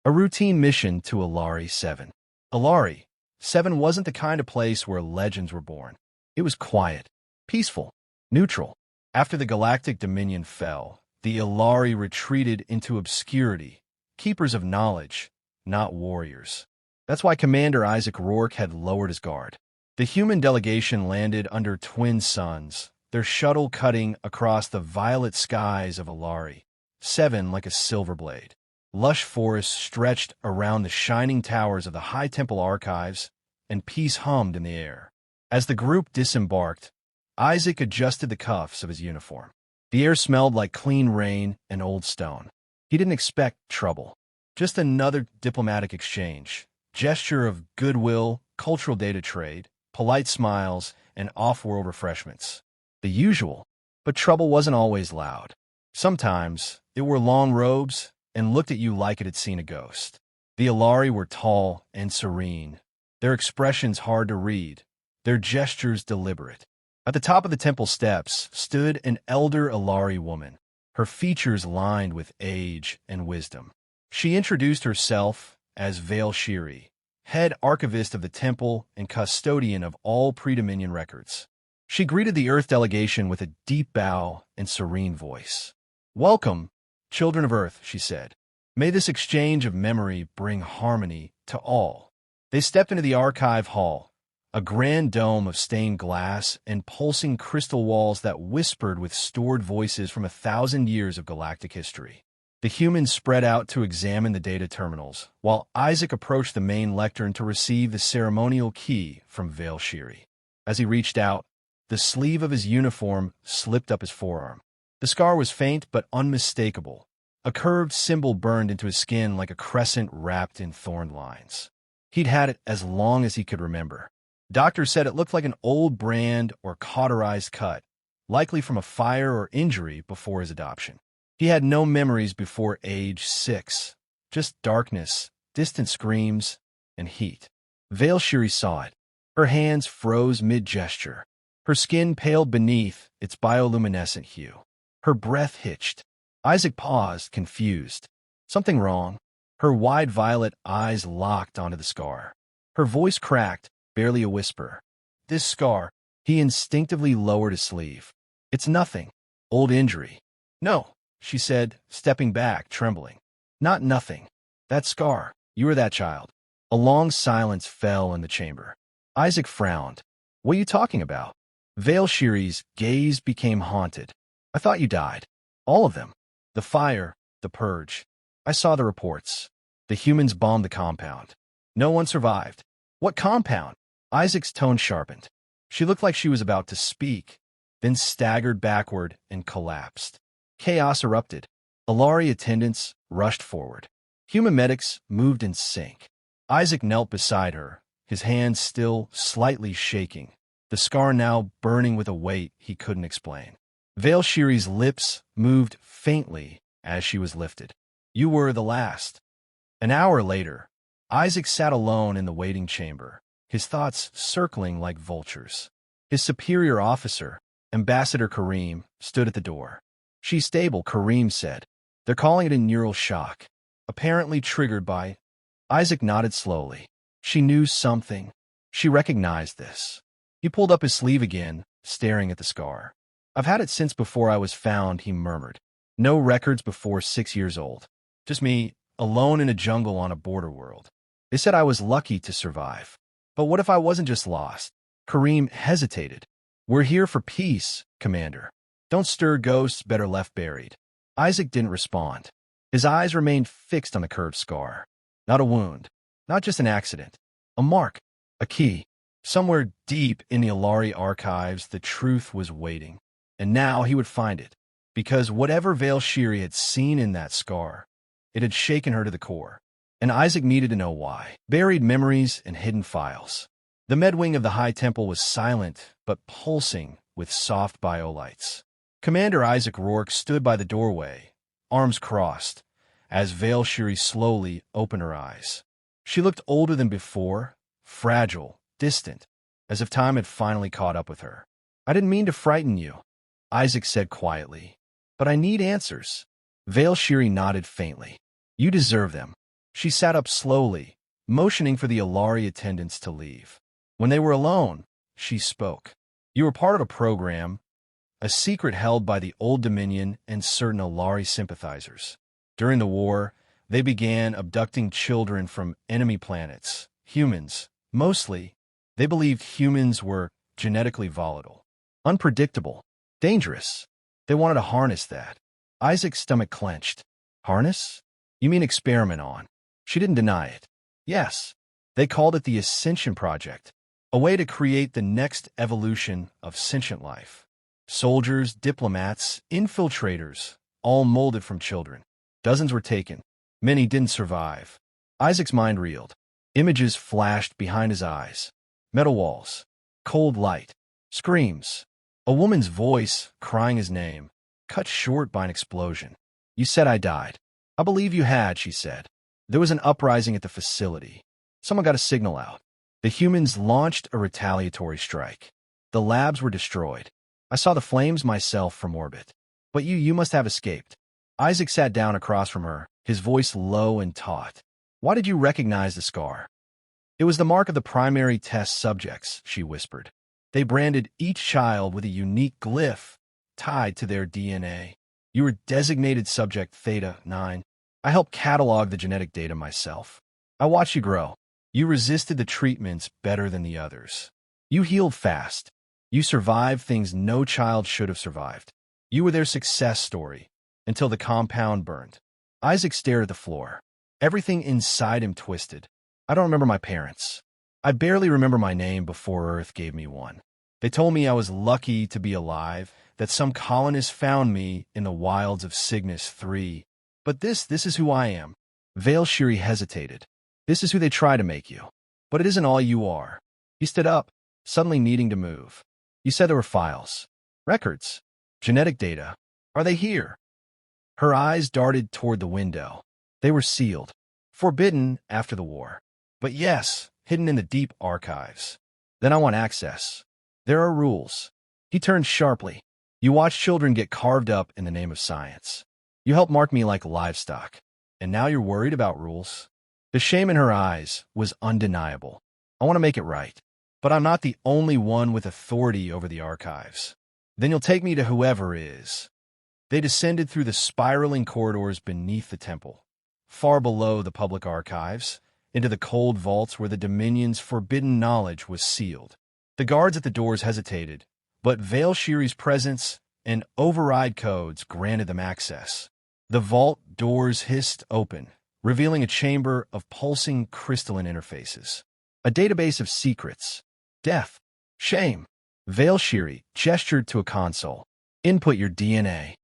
A routine mission to Elari 7. Elari 7 wasn't the kind of place where legends were born. It was quiet, peaceful, neutral. After the Galactic Dominion fell, the Elari retreated into obscurity, keepers of knowledge, not warriors. That's why Commander Isaac Rourke had lowered his guard. The human delegation landed under twin suns, their shuttle cutting across the violet skies of Elari 7 like a silver blade. Lush forests stretched around the shining towers of the High Temple archives, and peace hummed in the air. As the group disembarked, Isaac adjusted the cuffs of his uniform. The air smelled like clean rain and old stone. He didn't expect trouble. Just another diplomatic exchange, gesture of goodwill, cultural data trade, polite smiles, and off-world refreshments. The usual. But trouble wasn't always loud. Sometimes it wore long robes and looked at you like it had seen a ghost. The Elari were tall and serene, their expressions hard to read, their gestures deliberate. At the top of the temple steps stood an elder Elari woman, her features lined with age and wisdom. She introduced herself as Vale Shiri, head archivist of the temple and custodian of all pre-Dominion records. She greeted the Earth delegation with a deep bow and serene voice. "Welcome, children of Earth," she said. "May this exchange of memory bring harmony to all." They stepped into the archive hall, a grand dome of stained glass and pulsing crystal walls that whispered with stored voices from 1,000 years of galactic history. The humans spread out to examine the data terminals, while Isaac approached the main lectern to receive the ceremonial key from Vale Shiri. As he reached out, the sleeve of his uniform slipped up his forearm. The scar was faint but unmistakable. A curved symbol burned into his skin like a crescent wrapped in thorn lines. He'd had it as long as he could remember. Doctors said it looked like an old brand or cauterized cut, likely from a fire or injury before his adoption. He had no memories before age 6, just darkness, distant screams, and heat. Vale Shiri saw it. Her hands froze mid-gesture. Her skin paled beneath its bioluminescent hue. Her breath hitched. Isaac paused, confused. Something wrong? Her wide violet eyes locked onto the scar. Her voice cracked, barely a whisper. "This scar." He instinctively lowered his sleeve. "It's nothing. Old injury." "No," she said, stepping back, trembling. "Not nothing. That scar. You were that child." A long silence fell in the chamber. Isaac frowned. "What are you talking about?" Vale Shiri's gaze became haunted. "I thought you died. All of them. The fire, the purge. I saw the reports. The humans bombed the compound. No one survived." "What compound?" Isaac's tone sharpened. She looked like she was about to speak, then staggered backward and collapsed. Chaos erupted. Elari attendants rushed forward. Human medics moved in sync. Isaac knelt beside her, his hands still slightly shaking, the scar now burning with a weight he couldn't explain. Vale Shiri's lips moved faintly as she was lifted. "You were the last." An hour later, Isaac sat alone in the waiting chamber, his thoughts circling like vultures. His superior officer, Ambassador Kareem, stood at the door. "She's stable," Kareem said. "They're calling it a neural shock, apparently triggered by—" Isaac nodded slowly. She knew something. She recognized this. He pulled up his sleeve again, staring at the scar. "I've had it since before I was found," he murmured. "No records before 6 years old. Just me, alone in a jungle on a border world. They said I was lucky to survive. But what if I wasn't just lost?" Kareem hesitated. "We're here for peace, Commander. Don't stir ghosts better left buried." Isaac didn't respond. His eyes remained fixed on the curved scar. Not a wound. Not just an accident. A mark. A key. Somewhere deep in the Elari archives, the truth was waiting. And now he would find it. Because whatever Vale Shiri had seen in that scar, it had shaken her to the core. And Isaac needed to know why. Buried memories and hidden files. The medwing of the High Temple was silent, but pulsing with soft biolights. Commander Isaac Rourke stood by the doorway, arms crossed, as Vale Shiri slowly opened her eyes. She looked older than before, fragile, distant, as if time had finally caught up with her. "I didn't mean to frighten you," Isaac said quietly, "but I need answers." Vale Shiri nodded faintly. "You deserve them. She sat up slowly, motioning for the Elari attendants to leave. When they were alone, she spoke. You were part of a program, a secret held by the Old Dominion and certain Elari sympathizers. During the war, they began abducting children from enemy planets, humans. Mostly, they believed humans were genetically volatile, unpredictable, dangerous. They wanted to harness that. Isaac's stomach clenched. Harness? You mean experiment on? She didn't deny it. Yes, they called it the Ascension Project, a way to create the next evolution of sentient life. Soldiers, diplomats, infiltrators, all molded from children. Dozens were taken. Many didn't survive. Isaac's mind reeled. Images flashed behind his eyes. Metal walls. Cold light. Screams. A woman's voice, crying his name, cut short by an explosion. You said I died. I believe you had, she said. There was an uprising at the facility. Someone got a signal out. The humans launched a retaliatory strike. The labs were destroyed. I saw the flames myself from orbit. But you must have escaped. Isaac sat down across from her, his voice low and taut. Why did you recognize the scar? It was the mark of the primary test subjects, she whispered. They branded each child with a unique glyph tied to their DNA. You were designated subject Theta 9. I helped catalog the genetic data myself. I watched you grow. You resisted the treatments better than the others. You healed fast. You survived things no child should have survived. You were their success story, until the compound burned. Isaac stared at the floor. Everything inside him twisted. I don't remember my parents. I barely remember my name before Earth gave me one. They told me I was lucky to be alive, that some colonist found me in the wilds of Cygnus 3. But this is who I am. Vale Shiri hesitated. This is who they try to make you. But it isn't all you are. He stood up, suddenly needing to move. You said there were files. Records. Genetic data. Are they here? Her eyes darted toward the window. They were sealed. Forbidden after the war. But yes, hidden in the deep archives. Then I want access. There are rules. He turned sharply. You watch children get carved up in the name of science. You helped mark me like livestock. And now you're worried about rules? The shame in her eyes was undeniable. I want to make it right. But I'm not the only one with authority over the archives. Then you'll take me to whoever is. They descended through the spiraling corridors beneath the temple, far below the public archives, into the cold vaults where the Dominion's forbidden knowledge was sealed. The guards at the doors hesitated, but Vale Shiri's presence and override codes granted them access. The vault doors hissed open, revealing a chamber of pulsing crystalline interfaces. A database of secrets. Death. Shame. Vale Shiri gestured to a console. Input your DNA.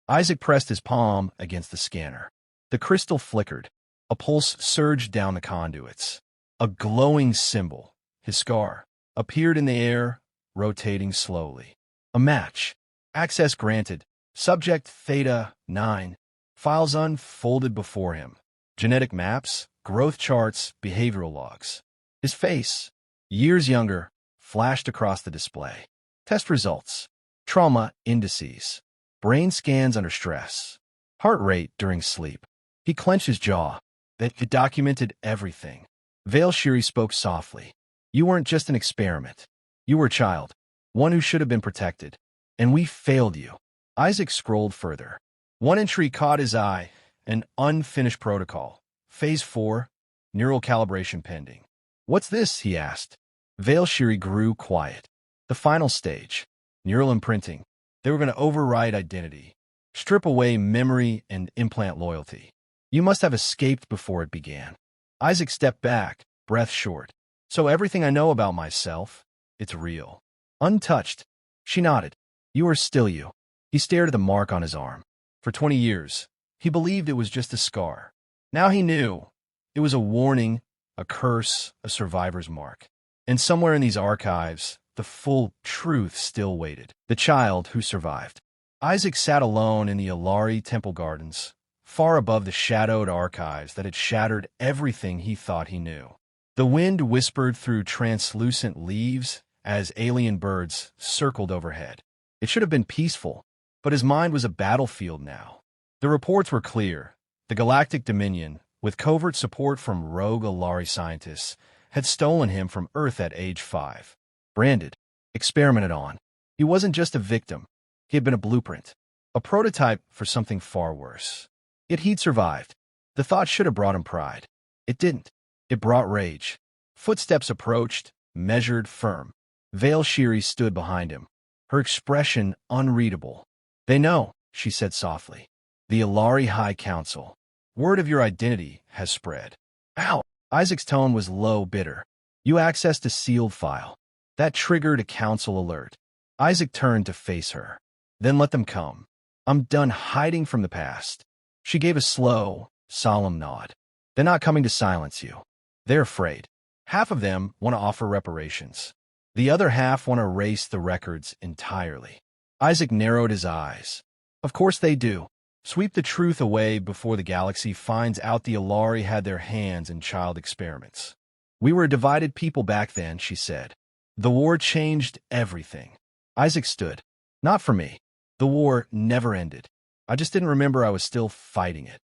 Isaac pressed his palm against the scanner. The crystal flickered. A pulse surged down the conduits. A glowing symbol, his scar, appeared in the air, rotating slowly. A match. Access granted. Subject Theta 9. Files unfolded before him. Genetic maps, growth charts, behavioral logs. His face, years younger, flashed across the display. Test results. Trauma indices. Brain scans under stress. Heart rate during sleep. He clenched his jaw. It documented everything. Vale Shiri spoke softly. You weren't just an experiment. You were a child. One who should have been protected. And we failed you. Isaac scrolled further. One entry caught his eye. An unfinished protocol. Phase 4. Neural calibration pending. What's this? He asked. Vale Shiri grew quiet. The final stage. Neural imprinting. They were going to override identity. Strip away memory and implant loyalty. You must have escaped before it began. Isaac stepped back, breath short. So everything I know about myself, it's real. Untouched. She nodded. You are still you. He stared at the mark on his arm. For 20 years, he believed it was just a scar. Now he knew. It was a warning, a curse, a survivor's mark. And somewhere in these archives, the full truth still waited. The child who survived. Isaac sat alone in the Elari temple gardens, far above the shadowed archives that had shattered everything he thought he knew. The wind whispered through translucent leaves as alien birds circled overhead. It should have been peaceful, but his mind was a battlefield now. The reports were clear. The Galactic Dominion, with covert support from rogue Elari scientists, had stolen him from Earth at age 5. Branded, experimented on. He wasn't just a victim. He had been a blueprint, a prototype for something far worse. Yet he'd survived. The thought should have brought him pride. It didn't. It brought rage. Footsteps approached, measured, firm. Vale Shiri stood behind him, her expression unreadable. "They know," she said softly. "The Elari High Council. Word of your identity has spread." "Ow!" Isaac's tone was low, bitter. "You accessed a sealed file. That triggered a council alert." Isaac turned to face her. "Then let them come. I'm done hiding from the past." She gave a slow, solemn nod. "They're not coming to silence you. They're afraid. Half of them want to offer reparations. The other half want to erase the records entirely." Isaac narrowed his eyes. "Of course they do. Sweep the truth away before the galaxy finds out the Elari had their hands in child experiments." "We were a divided people back then," she said. "The war changed everything." Isaac stood. "Not for me. The war never ended. I just didn't remember I was still fighting it."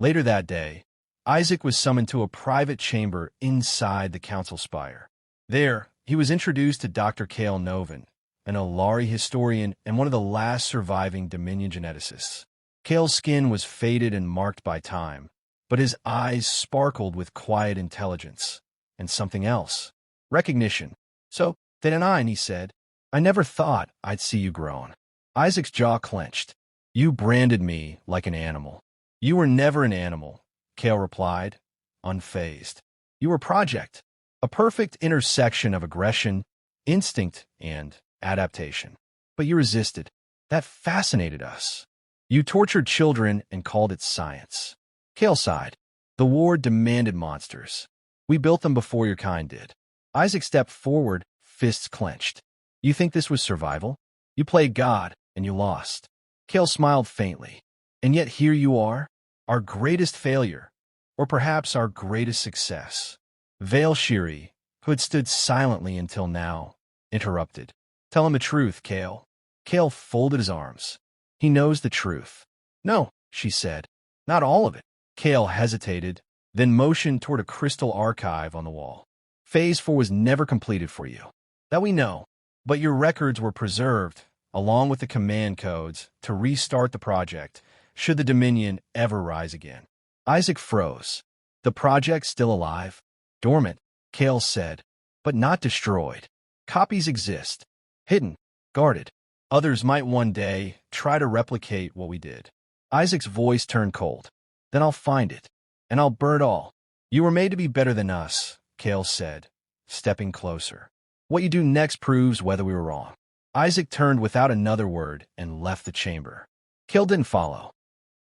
Later that day, Isaac was summoned to a private chamber inside the council spire. There, he was introduced to Dr. Cale Novan, an Elari historian and one of the last surviving Dominion geneticists. Cale's skin was faded and marked by time, but his eyes sparkled with quiet intelligence and something else, recognition. "So, then he said, "I never thought I'd see you grown." Isaac's jaw clenched. "You branded me like an animal." "You were never an animal," Cale replied, unfazed. "You were a project, a perfect intersection of aggression, instinct, and adaptation. But you resisted. That fascinated us. You tortured children and called it science." Cale sighed. "The war demanded monsters. We built them before your kind did." Isaac stepped forward, fists clenched. "You think this was survival? You played God, and you lost." Cale smiled faintly. "And yet here you are, our greatest failure, or perhaps our greatest success." Vale Shiri, who had stood silently until now, interrupted. "Tell him the truth, Cale." Cale folded his arms. "He knows the truth." "No," she said. "Not all of it." Cale hesitated, then motioned toward a crystal archive on the wall. "Phase 4 was never completed for you. That we know. But your records were preserved, along with the command codes, to restart the project, should the Dominion ever rise again." Isaac froze. "The project still alive?" "Dormant," Cale said, "but not destroyed. Copies exist. Hidden, guarded. Others might one day try to replicate what we did." Isaac's voice turned cold. "Then I'll find it, and I'll burn it all." "You were made to be better than us," Cale said, stepping closer. "What you do next proves whether we were wrong." Isaac turned without another word and left the chamber. Cale didn't follow.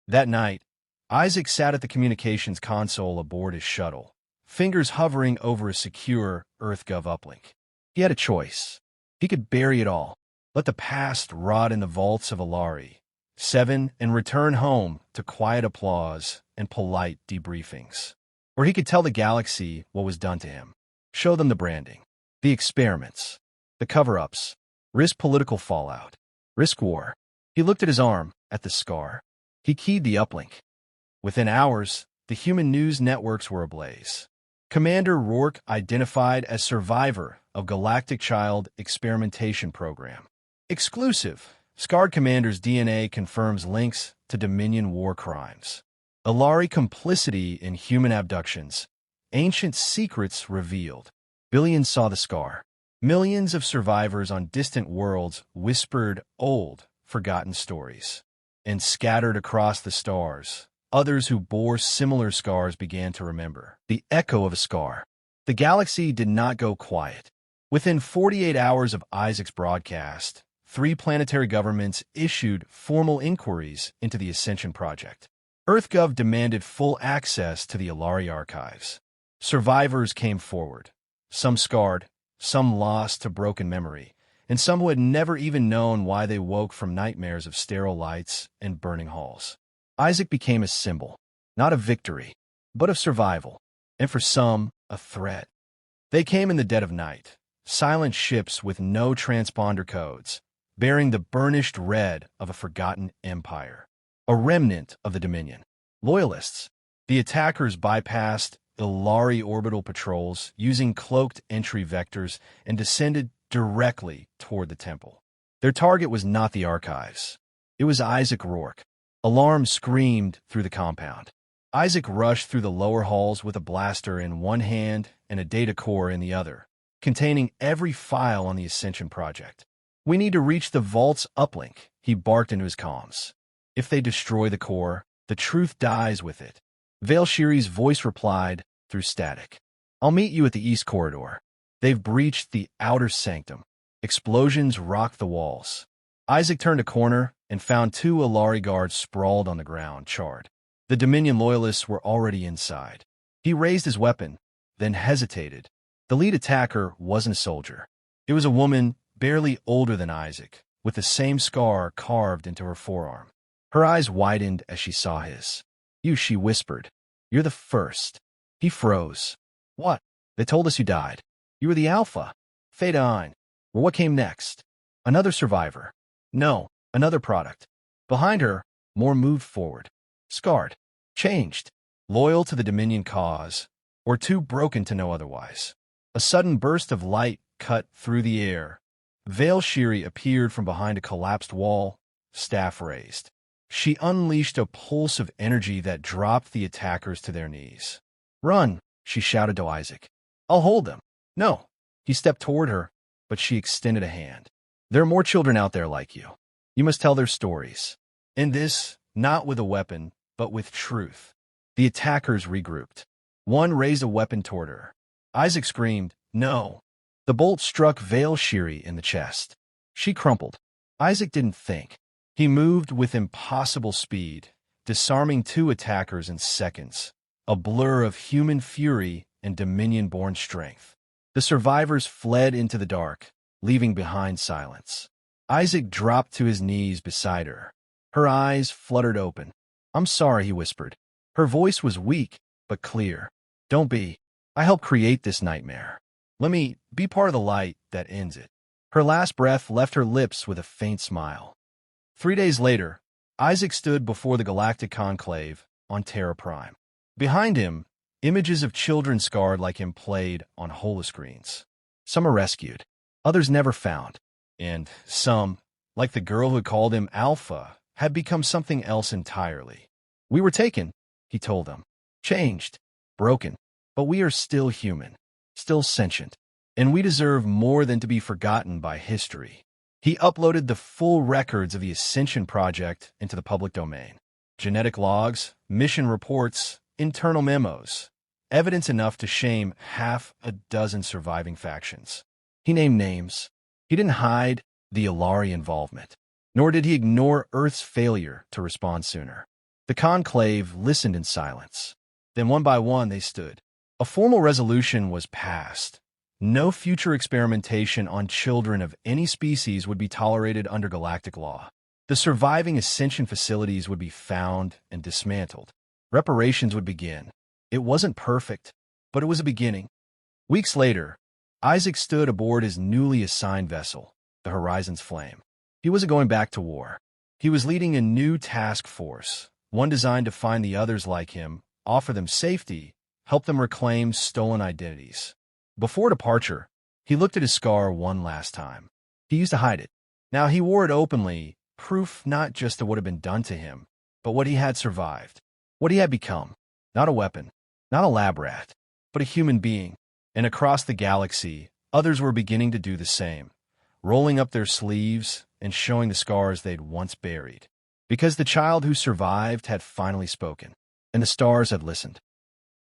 That night, Isaac sat at the communications console aboard his shuttle, fingers hovering over a secure EarthGov uplink. He had a choice. He could bury it all, let the past rot in the vaults of Elari 7 and return home to quiet applause and polite debriefings. Or he could tell the galaxy what was done to him, show them the branding, the experiments, the cover-ups, risk political fallout, risk war. He looked at his arm, at the scar. He keyed the uplink. Within hours, the human news networks were ablaze. Commander Rourke identified as survivor of Galactic Child Experimentation Program. Exclusive. Scarred Commander's DNA confirms links to Dominion war crimes. Elari complicity in human abductions. Ancient secrets revealed. Billions saw the scar. Millions of survivors on distant worlds whispered old, forgotten stories. And scattered across the stars, others who bore similar scars began to remember. The echo of a scar. The galaxy did not go quiet. Within 48 hours of Isaac's broadcast, 3 planetary governments issued formal inquiries into the Ascension Project. EarthGov demanded full access to the Elari archives. Survivors came forward, some scarred, some lost to broken memory, and some who had never even known why they woke from nightmares of sterile lights and burning halls. Isaac became a symbol, not of victory, but of survival, and for some, a threat. They came in the dead of night, silent ships with no transponder codes, bearing the burnished red of a forgotten empire, a remnant of the Dominion. Loyalists, The attackers bypassed Elari orbital patrols using cloaked entry vectors and descended directly toward the temple. Their target was not the archives. It was Isaac Rourke. Alarm screamed through the compound. Isaac rushed through the lower halls with a blaster in one hand and a data core in the other, containing every file on the Ascension project. "We need to reach the vault's uplink," he barked into his comms. "If they destroy the core, the truth dies with it." Vale Shiri's voice replied through static. "I'll meet you at the east corridor." They've breached the outer sanctum. Explosions rocked the walls. Isaac turned a corner and found two Elari guards sprawled on the ground, charred. The Dominion loyalists were already inside. He raised his weapon, then hesitated. The lead attacker wasn't a soldier. It was a woman barely older than Isaac, with the same scar carved into her forearm. Her eyes widened as she saw his. "You," she whispered. "You're the first." He froze. "What?" "They told us you died. You were the Alpha. Fade on. Well, what came next?" "Another survivor." "No, another product." Behind her, more moved forward. Scarred. Changed. Loyal to the Dominion cause, or too broken to know otherwise. A sudden burst of light cut through the air. Vale Shiri appeared from behind a collapsed wall, staff raised. She unleashed a pulse of energy that dropped the attackers to their knees. "Run," she shouted to Isaac. "I'll hold them." "No." He stepped toward her, but she extended a hand. "There are more children out there like you. You must tell their stories." And this, not with a weapon, but with truth. The attackers regrouped. One raised a weapon toward her. Isaac screamed, "No." The bolt struck Vale Shiri in the chest. She crumpled. Isaac didn't think. He moved with impossible speed, disarming two attackers in seconds, a blur of human fury and Dominion-born strength. The survivors fled into the dark, leaving behind silence. Isaac dropped to his knees beside her. Her eyes fluttered open. "I'm sorry," he whispered. Her voice was weak, but clear. "Don't be. I helped create this nightmare. Let me be part of the light that ends it." Her last breath left her lips with a faint smile. 3 days later, Isaac stood before the Galactic Conclave on Terra Prime. Behind him, images of children scarred like him played on holoscreens. Some are rescued, others never found, and some, like the girl who called him Alpha, had become something else entirely. "We were taken," he told them. "Changed, broken, but we are still human, still sentient, and we deserve more than to be forgotten by history." He uploaded the full records of the Ascension project into the public domain. Genetic logs, mission reports, internal memos, evidence enough to shame half a dozen surviving factions. He named names. He didn't hide the Elari involvement, nor did he ignore Earth's failure to respond sooner. The Conclave listened in silence. Then one by one they stood. A formal resolution was passed. No future experimentation on children of any species would be tolerated under galactic law. The surviving Ascension facilities would be found and dismantled. Reparations would begin. It wasn't perfect, but it was a beginning. Weeks later, Isaac stood aboard his newly assigned vessel, the Horizon's Flame. He wasn't going back to war. He was leading a new task force, one designed to find the others like him, offer them safety, help them reclaim stolen identities. Before departure, he looked at his scar one last time. He used to hide it. Now he wore it openly, proof not just of what had been done to him, but what he had survived, what he had become. Not a weapon, not a lab rat, but a human being. And across the galaxy, others were beginning to do the same, rolling up their sleeves and showing the scars they'd once buried. Because the child who survived had finally spoken, and the stars had listened.